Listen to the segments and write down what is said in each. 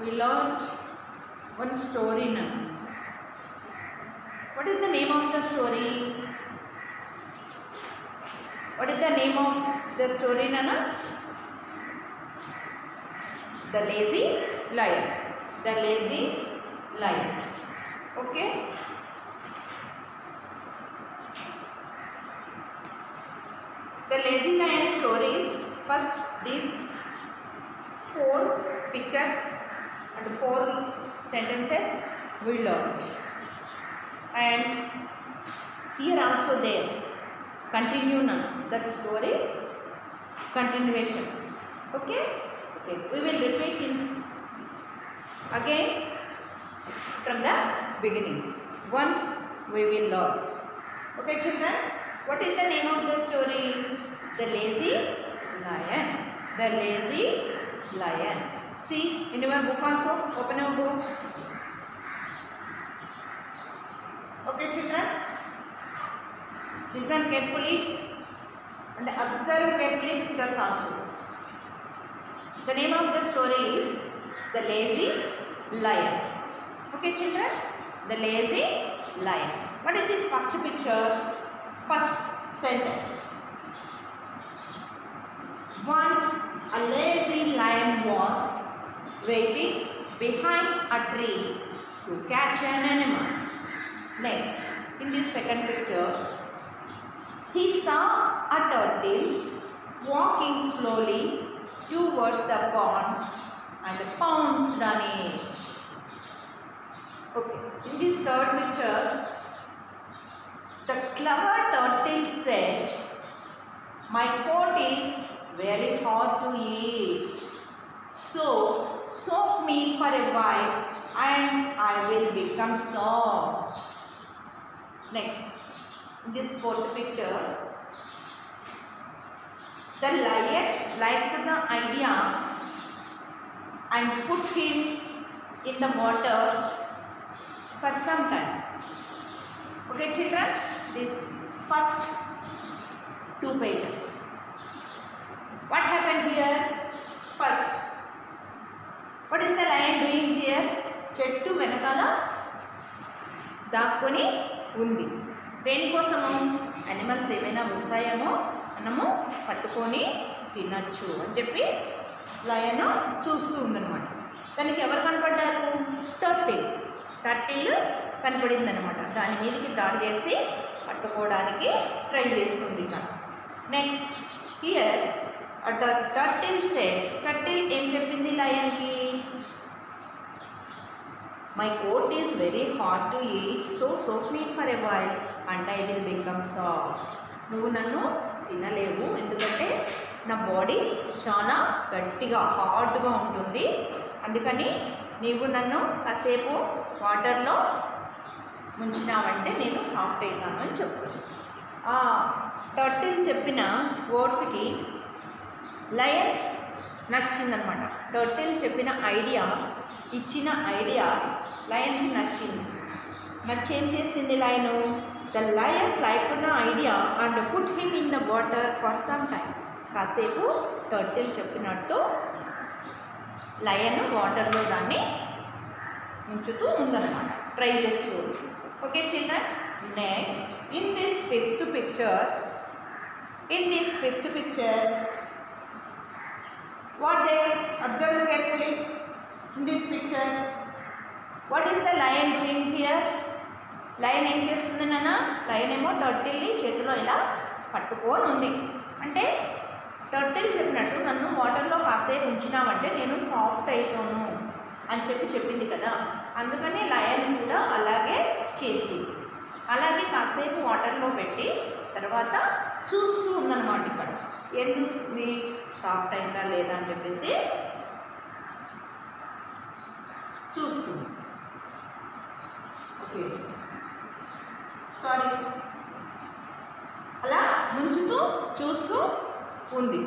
we learned one story now. What is the name of the story? What is the name of the story, Nana? The Lazy Lion. The Lazy Lion. Okay. The Lazy Lion story. First, these 4 pictures and 4 sentences we learned, and here also there continue now that story continuation. Okay, we will repeat in again from the beginning once we will learn. Okay children, what is the name of the story? The Lazy Lion. The Lazy Lion. See in your book also, open your books. Okay children, listen carefully and observe carefully pictures also. The name of the story is The Lazy Lion. Okay children, The Lazy Lion. What is this first picture? First sentence. Once a lazy lion was waiting behind a tree to catch an animal. Next, in this second picture, he saw a turtle walking slowly towards the pond and pounced on it. Okay, in this third picture, the clever turtle said, "My coat is very hard to eat, so soak me for a while and I will become soft." Next, in this fourth picture, the lion liked the idea and put him in the water for some time. Okay children, this first 2 pages. What happened here? First, what is the lion doing here? చెట్టు వెనకాల దాక్కుని ఉంది. దేనికోసము? Animals ఏమైనా వస్తాయేమో మనము పట్టుకొని తినచ్చు అని చెప్పి లయన్ చూస్తూ ఉందన్నమాట. దానికి ఎవరు కనపడ్డారు? టర్టిల్ కనపడిందనమాట. దాని మీదకి దాడి చేసి పట్టుకోవడానికి ట్రై చేస్తుంది. నెక్స్ట్ హియర్ టర్టిల్ ఏం చెప్పింది లయన్కి? My coat is very hard to eat, so soak me for a while and I will become soft. నువ్వు నన్ను తినలేవు, ఎందుకంటే నా బాడీ చాలా గట్టిగా హార్డ్గా ఉంటుంది, అందుకని నీవు నన్ను కాసేపు వాటర్లో ముంచినావంటే నేను సాఫ్ట్ అవుతాను అని చెప్తాను. ఆ టర్టిల్ చెప్పిన వర్డ్స్కి లయన్ నచ్చిందనమాట. టర్టిల్ చెప్పిన ఐడియా, ఇచ్చిన ఐడియా లయన్కి నచ్చింది. నచ్చేం చేసింది lion? The lion like the idea and put him in the water for some time. కాసేపు టర్టిల్ చెప్పినట్టు లయన్ వాటర్లో దాన్ని ఉంచుతూ ఉందన్నమాట, ట్రై చేస్తూ. Okay children, next in this fifth picture, what they observe carefully in this picture, what is the lion doing here? Lion ఏం చేస్తుంది నాన్న? లయన్ ఏమో టర్టిల్ని చేతిలో ఇలా పట్టుకొని ఉంది. అంటే టర్టిల్ చెప్పినట్టు నన్ను వాటర్లో కాసేపు ఉంచినామంటే నేను సాఫ్ట్ అవుతాను అని చెప్పింది కదా, అందుకని లయన్ కూడా అలాగే చేసింది. అలాగే కాసేపు వాటర్లో పెట్టి తర్వాత చూస్తూ ఉందన్నమాట. ఇక్కడ ఏం చూస్తుంది? సాఫ్ట్ అయిందా లేదా అని చెప్పేసి చూస్తుంది. ఓకే సారీ, అలా ముంచుతూ చూస్తూ ఉంది.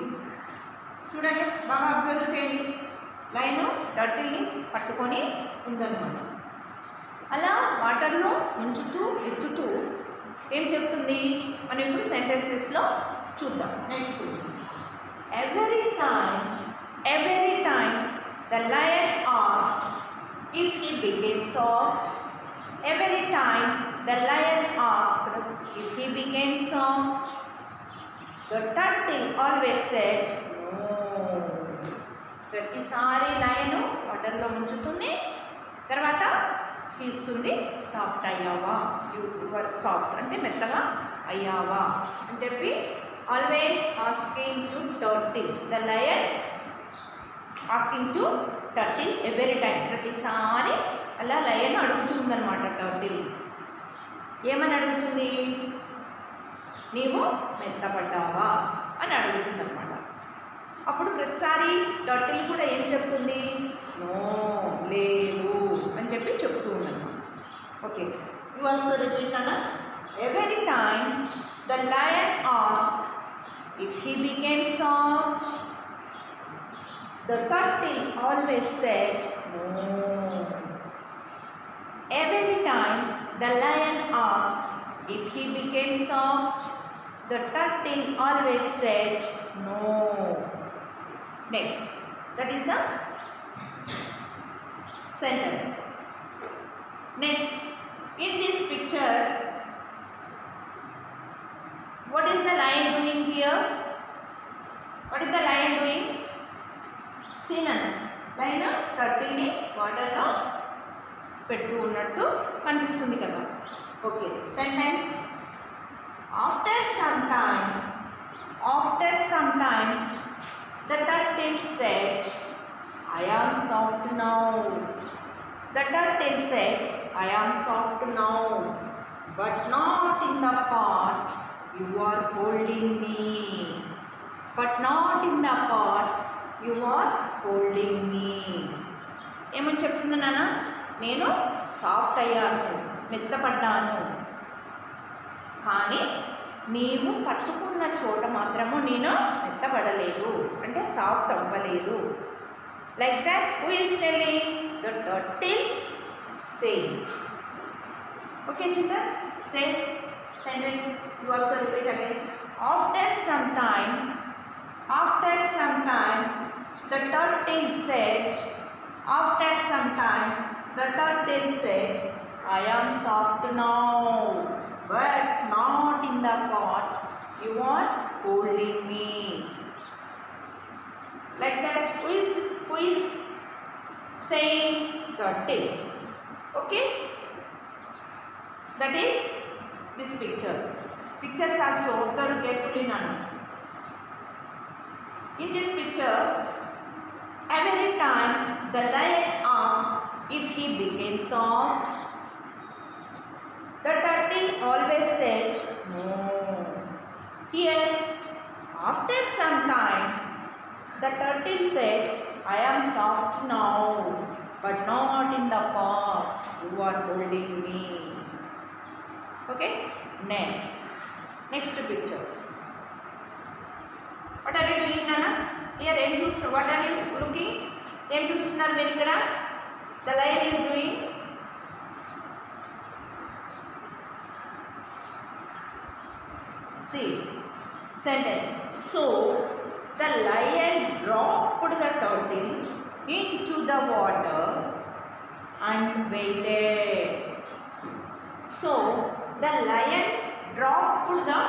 చూడండి, బాగా అబ్జర్వ్ చేయండి. లైన్ టర్టిల్ని పట్టుకొని ఉందన్నమాట. అలా వాటర్లో ముంచుతూ ఎత్తుతూ ఏం చెప్తుంది మనం ఇప్పుడు సెంటెన్సెస్లో చూద్దాం, నేర్చుకుందాం. Every time the lion asked if he became soft. Every time the lion asked if he became soft, the turtle always said no. ప్రతిసారి లయను వాటర్లో ముంచుతుంది, తర్వాత తీస్తుంది. సాఫ్ట్ అయ్యావా, యువర్ సాఫ్ట్ అంటే మెత్తగా అయ్యావా అని చెప్పి always asking to turtle. The lion asking to turtle every time. ప్రతిసారి అలా లయన్ అడుగుతుందన్నమాట. టర్టిల్ ఏమని అడుగుతుంది? నీవు మెత్తపడ్డావా అని అడుగుతుందన్నమాట. అప్పుడు ప్రతిసారి టర్టిల్ కూడా ఏం చెప్తుంది? నో, లేదు అని చెప్పి చెప్తూ ఉందన్నమాట. ఓకే, యు ఆల్సో రిపీట్ అన్న. Every time the lion asked if he became soft, the turtle always said no. Every time the lion asked if he became soft, the turtle always said no. Next, that is the sentence. Next, in this picture, what is the lion doing here? What is the lion doing? సీనన్ lion టర్టిల్ని వాటర్లో పెడుతూ ఉన్నట్టు కనిపిస్తుంది కదా. Okay, sentence. After some time the turtle said I am soft now. The turtle said I am soft now, but not in the part you are holding me. But not in the part you are holding me. ఏమని చెప్తుంది నాన్న? నేను soft అయ్యాను, మెత్తపడ్డాను, కానీ నీవు పట్టుకున్న చోట మాత్రము నేను మెత్తపడలేదు, అంటే సాఫ్ట్ అవ్వలేదు. Like that who is telling? The turtle saying. Okay children, say sentence. You also repeat again. After some time the turtle said, after some time the turtle said, I am soft now, but not in the part you are holding me. Like that, who is saying? Turtle. Okay, that is this picture. Pictures also observe carefully now. In this picture, every time the lion asked if he became soft, the turtle always said no. Here, after some time, the turtle said, I am soft now, but not in the part you are holding me. Okay, next picture. What are you doing, Nana? Here, what are you looking? Em chustunnaru మీరు ఇక్కడ? The lion is doing. See, sentence. So, the lion dropped the turtle into the water and waited. So, the lion dropped the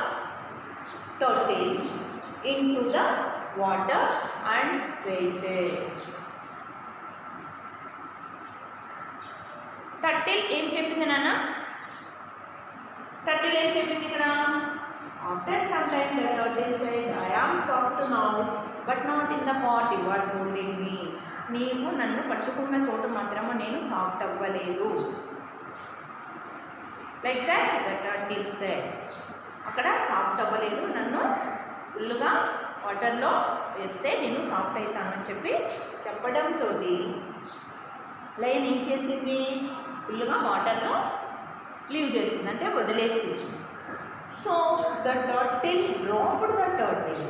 turtle into the water and waited. Turtle ఏం చెప్పింది నాన్న? Turtle ఏం చెప్పింది ఇక్కడ? After some time the turtle said I am soft now but not in the pot you are holding me. నీవు నన్ను పట్టుకున్న చోట మాత్రము నేను సాఫ్ట్ అవ్వలేదు. Like that the turtle said. అక్కడ సాఫ్ట్ అవ్వలేదు, నన్ను ఫుల్గా వాటర్లో వేస్తే నేను సాఫ్ట్ అవుతానని చెప్పడంతో లయన్ ఏం చేసింది? ఫుల్గా వాటర్లో లీవ్ చేసింది, అంటే వదిలేసింది. So the turtle dropped the turtle.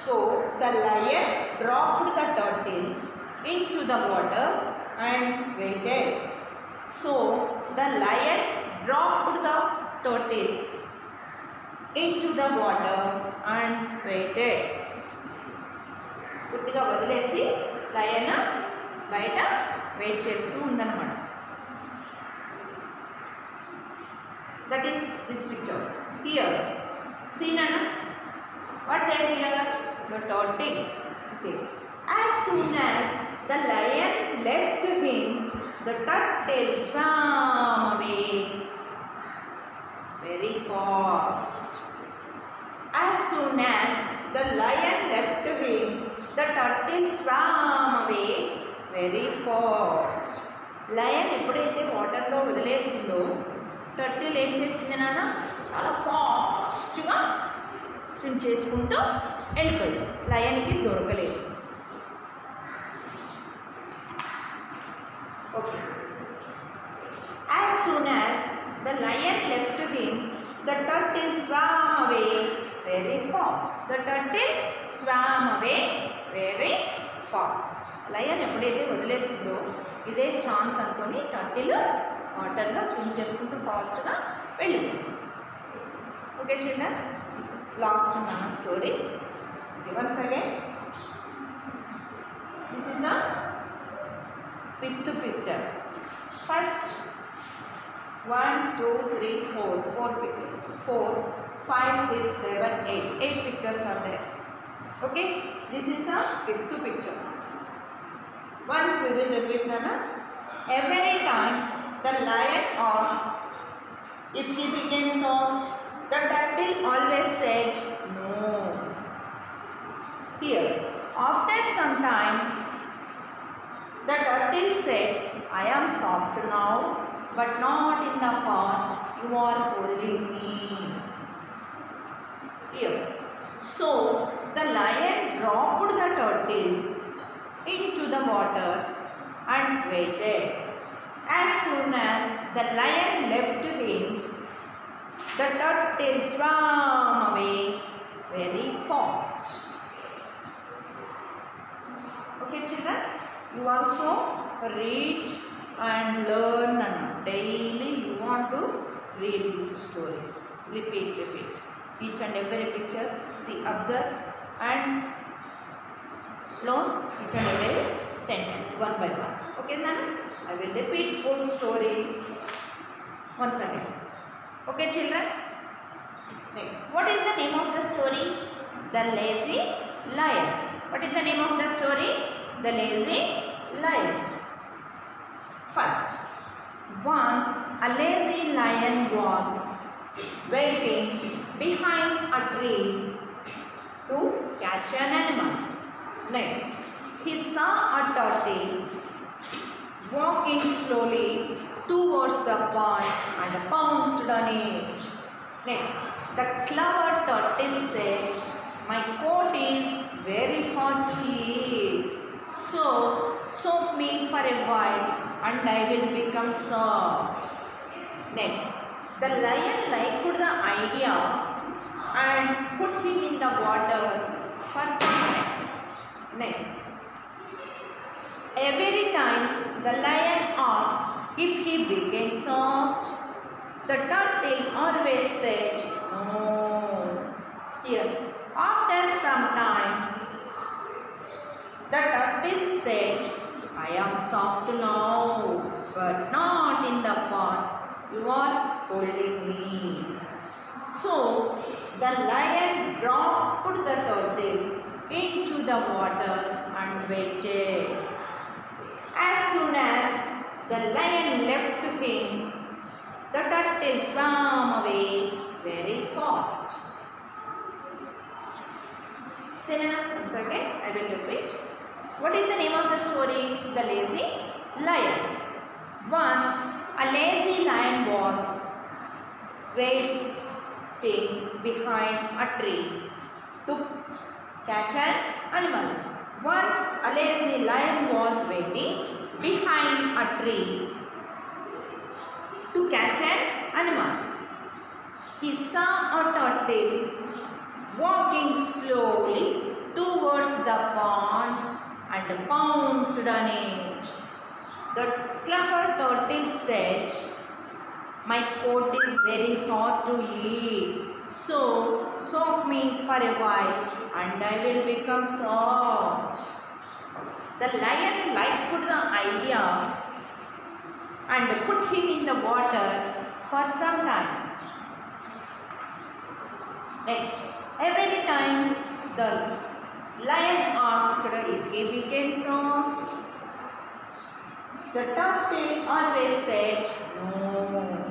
So the lion dropped the turtle into the water and waited. So the lion dropped the turtle into the water and waited. పూర్తిగా వదిలేసి లయన్ బయట వెయిట్ చేస్తూ ఉందన్నమాట. That is this picture here. See Nana, what they here? The turtle. Okay. As soon as the lion left him, the turtle swam away very fast. As soon as the lion left him, the turtle swam away very fast. Lion ఎప్పుడైతే వాటర్లో వదిలేసిందో turtle ఏం చేసింది నాన్న, చాలా ఫాస్ట్గా swim చేసుకుంటూ వెళ్ళిపోయింది. లయన్కి దొరకలేదు. Okay. As soon as the lion left him, the turtle swam away very fast. The turtle swam away very fast. Lion ఎప్పుడైతే వదిలేసిందో ఇదే ఛాన్స్ అనుకొని టర్టిల్ వాటర్లో స్విమ్ చేసుకుంటూ ఫాస్ట్గా వెళ్ళిపోయింది. ఓకే చిల్డ్రన్, లాస్ట్ మన story. Once again, this is the 5th picture. First 1 2 3 4 5 6 7 8 pictures are there. Okay, this is the 5th picture. Once we will repeat Nana. Every time the lion asked if he became soft, the turtle always said no. Here, after some time, the turtle said, I am soft now, but not in the part you are holding me. Here. So, the lion dropped the turtle into the water and waited. As soon as the lion left him, the turtle swam away very fast. Okay children, you also read and learn, and daily you want to read this story. Repeat each and every picture, see, observe and learn each and every sentence one by one. Okay Nana, I will repeat full story once again. Okay children, next, what is the name of the story? The Lazy Lion. What is the name of the story? The Lazy Lion. First, once a lazy lion was waiting behind a tree to catch an animal. Next, he saw a turtle walking slowly towards the pond and pounced on it. Next, the clever turtle said, my coat is very hard to eat, so soak me for a while and I will become soft. Next, the lion liked the idea and put him in the water for some time. Next, every time the lion asked if he became soft, the turtle always said no. Here, after some time, the turtle said, I am soft now, but not in the part you are holding me. So, the lion dropped the turtle into the water and waited. As soon as the lion left him, the turtle swam away very fast. Say Nana, once again, I will repeat. What is the name of the story? The Lazy Lion. Once a lazy lion was waiting behind a tree to catch an animal. Once a lazy lion was waiting behind a tree to catch an animal. He saw a turtle walking slowly towards the pond and pounced on it. The clever turtle said, my coat is very hard to eat, so soak me for a while and I will become soft. The lion liked the idea and put him in the water for some time. Next, every time the lion asked if he became soft, the turtle always said no.